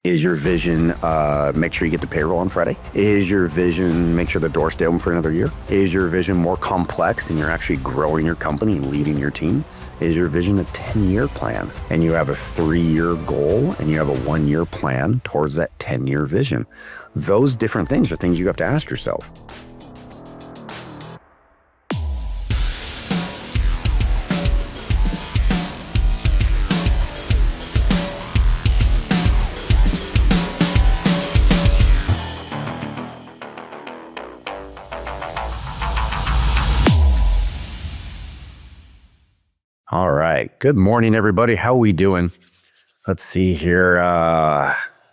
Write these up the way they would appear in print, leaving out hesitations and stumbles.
Is your vision make sure you get the payroll on Friday? Is your vision make sure the doors stay open for another year? Is your vision more complex and you're actually growing your company and leading your team? Is your vision a 10-year plan and you have a 3-year goal and you have a 1-year plan towards that 10-year vision? Those different things are things you have to ask yourself. All right. Good morning, everybody. How are we doing? Let's see here.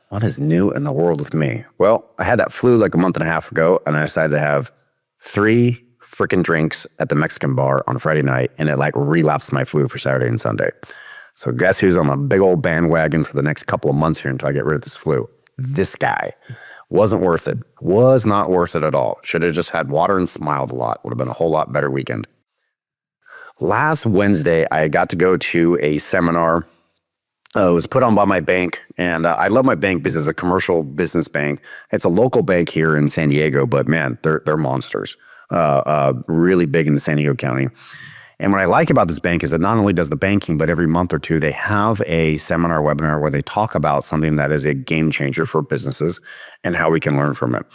What is new in the world with me? Well, I had that flu like a month and a half ago, and I decided to have 3 freaking drinks at the Mexican bar on Friday night, and it like relapsed my flu for Saturday and Sunday. So guess who's on a big old bandwagon for the next couple of months here until I get rid of this flu? This guy. Wasn't worth it. Was not worth it at all. Should have just had water and smiled a lot. Would have been a whole lot better weekend. Last Wednesday, I got to go to a seminar. It was put on by my bank, and I love my bank because it's a commercial business bank. It's a local bank here in San Diego, but man, they're monsters. Really big in the San Diego County. And what I like about this bank is that not only does the banking, but every month or two, they have a seminar webinar where they talk about something that is a game changer for businesses and how we can learn from it.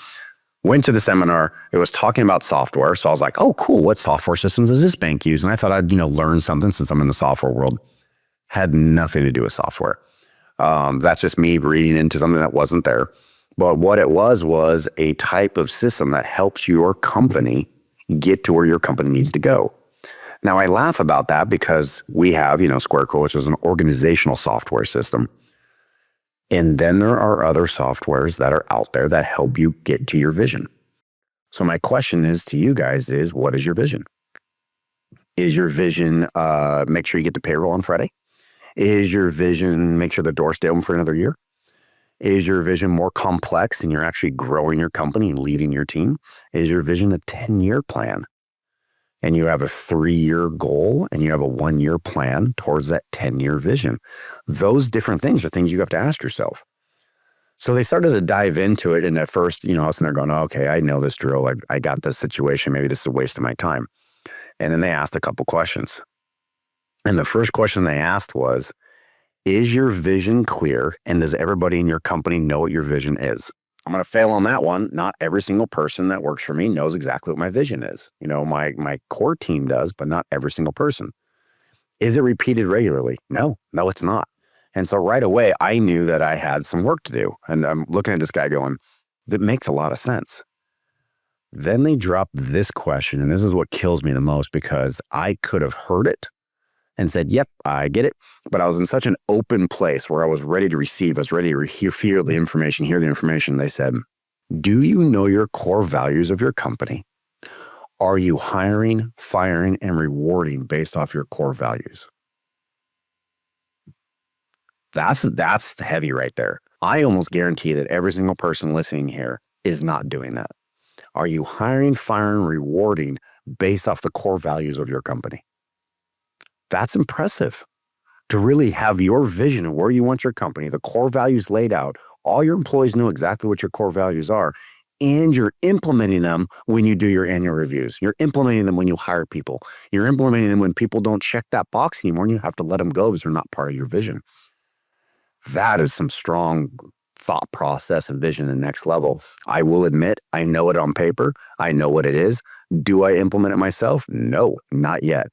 Went to the seminar. It was talking about software. So I was like, oh, cool. What software systems does this bank use? And I thought I'd, learn something since I'm in the software world. Had nothing to do with software. That's just me reading into something that wasn't there. But what it was a type of system that helps your company get to where your company needs to go. Now, I laugh about that because we have, SquareCoil, which is an organizational software system. And then there are other softwares that are out there that help you get to your vision. So my question is to you guys is, what is your vision? Is your vision make sure you get the payroll on Friday? Is your vision make sure the doors stay open for another year? Is your vision more complex and you're actually growing your company and leading your team? Is your vision a 10-year plan? And you have a 3-year goal and you have a 1-year plan towards that 10-year vision. Those different things are things you have to ask yourself. So they started to dive into it. And at first, I was sitting there going, oh, okay, I know this drill. I got this situation. Maybe this is a waste of my time. And then they asked a couple questions. And the first question they asked was, is your vision clear? And does everybody in your company know what your vision is? I'm going to fail on that one. Not every single person that works for me knows exactly what my vision is. My core team does, but not every single person. Is it repeated regularly? No, it's not. And so right away, I knew that I had some work to do. And I'm looking at this guy going, that makes a lot of sense. Then they dropped this question, and this is what kills me the most because I could have heard it and said, yep, I get it. But I was in such an open place where I was ready to receive. I was ready to hear the information. They said, do you know your core values of your company? Are you hiring, firing, and rewarding based off your core values? That's heavy right there. I almost guarantee that every single person listening here is not doing that. Are you hiring, firing, rewarding based off the core values of your company? That's impressive to really have your vision of where you want your company, the core values laid out. All your employees know exactly what your core values are, and you're implementing them when you do your annual reviews. You're implementing them when you hire people. You're implementing them when people don't check that box anymore, and you have to let them go because they're not part of your vision. That is some strong thought process and vision at the next level. I will admit, I know it on paper. I know what it is. Do I implement it myself? No, not yet.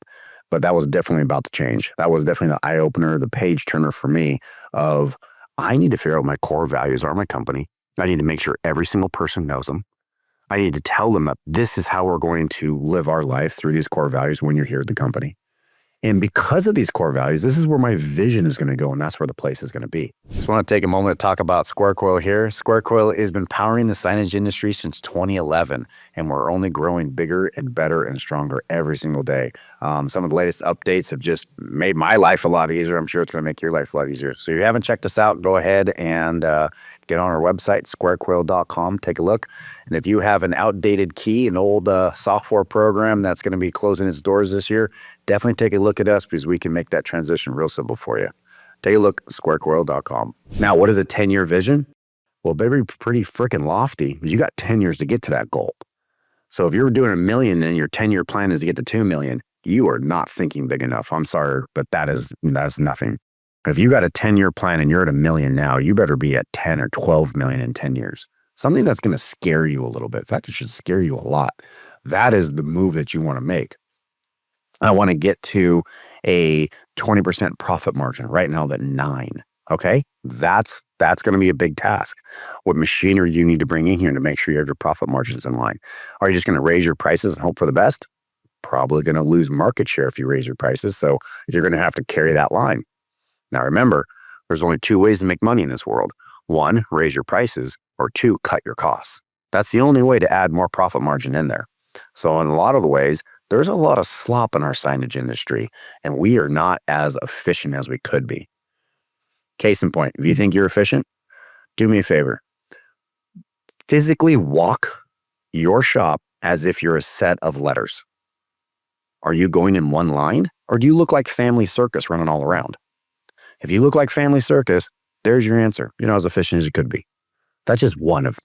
But that was definitely about to change. That was definitely the eye-opener, the page turner for me of I need to figure out what my core values are in my company. I need to make sure every single person knows them. I need to tell them that this is how we're going to live our life through these core values when you're here at the company. And because of these core values, this is where my vision is going to go, and that's where the place is going to be. Just want to take a moment to talk about SquareCoil here. SquareCoil has been powering the signage industry since 2011, and we're only growing bigger and better and stronger every single day. Some of the latest updates have just made my life a lot easier. I'm sure it's going to make your life a lot easier. So if you haven't checked us out, go ahead and get on our website, squarecoil.com, take a look. And if you have an outdated key, an old software program that's going to be closing its doors this year, definitely take a look at us because we can make that transition real simple for you. take a look at SquareCoil.com. Now, what is a 10-year vision? Well, it better be pretty freaking lofty because you got 10 years to get to that goal. So if you're doing $1 million and your 10-year plan is to get to 2 million, you are not thinking big enough. I'm sorry, but that's nothing. If you got a 10-year plan and you're at $1 million now, you better be at 10 or 12 million in 10 years. Something that's going to scare you a little bit. In fact, it should scare you a lot. That is the move that you want to make. I want to get to a 20% profit margin. Right now, that 9. Okay, that's going to be a big task. What machinery do you need to bring in here to make sure you have your profit margins in line? Are you just going to raise your prices and hope for the best? Probably going to lose market share if you raise your prices. So you're going to have to carry that line. Now, remember, there's only 2 ways to make money in this world. 1, raise your prices, or 2, cut your costs. That's the only way to add more profit margin in there. So in a lot of the ways, there's a lot of slop in our signage industry, and we are not as efficient as we could be. Case in point, if you think you're efficient, do me a favor. Physically walk your shop as if you're a set of letters. Are you going in one line, or do you look like Family Circus running all around? If you look like Family Circus, there's your answer. You're not as efficient as you could be. That's just one of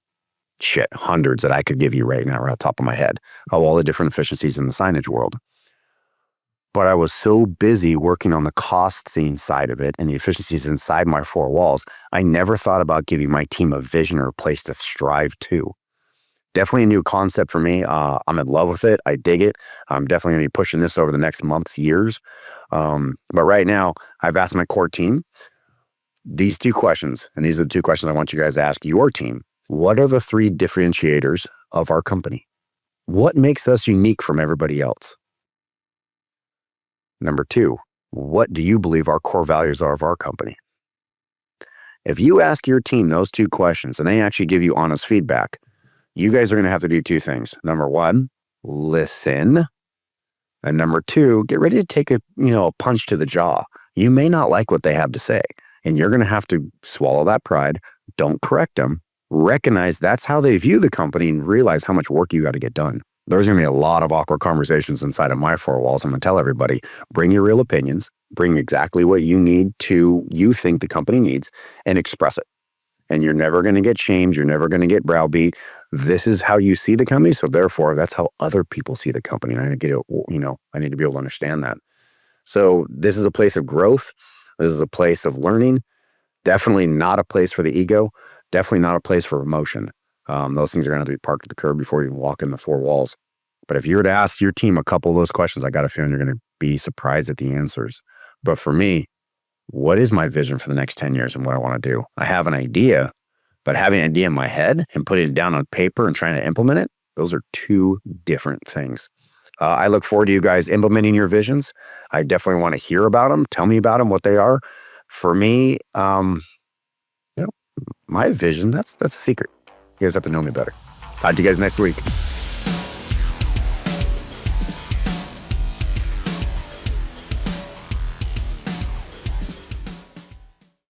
hundreds that I could give you right now, right off the top of my head, of all the different efficiencies in the signage world. But I was so busy working on the costing side of it and the efficiencies inside my 4 walls, I never thought about giving my team a vision or a place to strive to. Definitely a new concept for me. I'm in love with it. I dig it. I'm definitely going to be pushing this over the next months, years. But right now, I've asked my core team these 2 questions, and these are the 2 questions I want you guys to ask your team. What are the 3 differentiators of our company? What makes us unique from everybody else? Number 2, what do you believe our core values are of our company? If you ask your team those 2 questions and they actually give you honest feedback, you guys are going to have to do 2 things. Number 1, listen. And number 2, get ready to take a punch to the jaw. You may not like what they have to say, and you're going to have to swallow that pride. Don't correct them. Recognize that's how they view the company and realize how much work you got to get done. There's going to be a lot of awkward conversations inside of my 4 walls. I'm going to tell everybody, bring your real opinions, bring exactly what you think the company needs, and express it. And you're never going to get shamed. You're never going to get browbeat. This is how you see the company. So therefore, that's how other people see the company. And I need to be able to understand that. So this is a place of growth. This is a place of learning. Definitely not a place for the ego. Definitely not a place for emotion. Those things are going to have to be parked at the curb before you even walk in the 4 walls. But if you were to ask your team a couple of those questions, I got a feeling you're going to be surprised at the answers. But for me, what is my vision for the next 10 years and what I want to do? I have an idea, but having an idea in my head and putting it down on paper and trying to implement it, those are 2 different things. I look forward to you guys implementing your visions. I definitely want to hear about them. Tell me about them, what they are. For me, my vision, that's a secret. You guys have to know me better. Talk to you guys next week.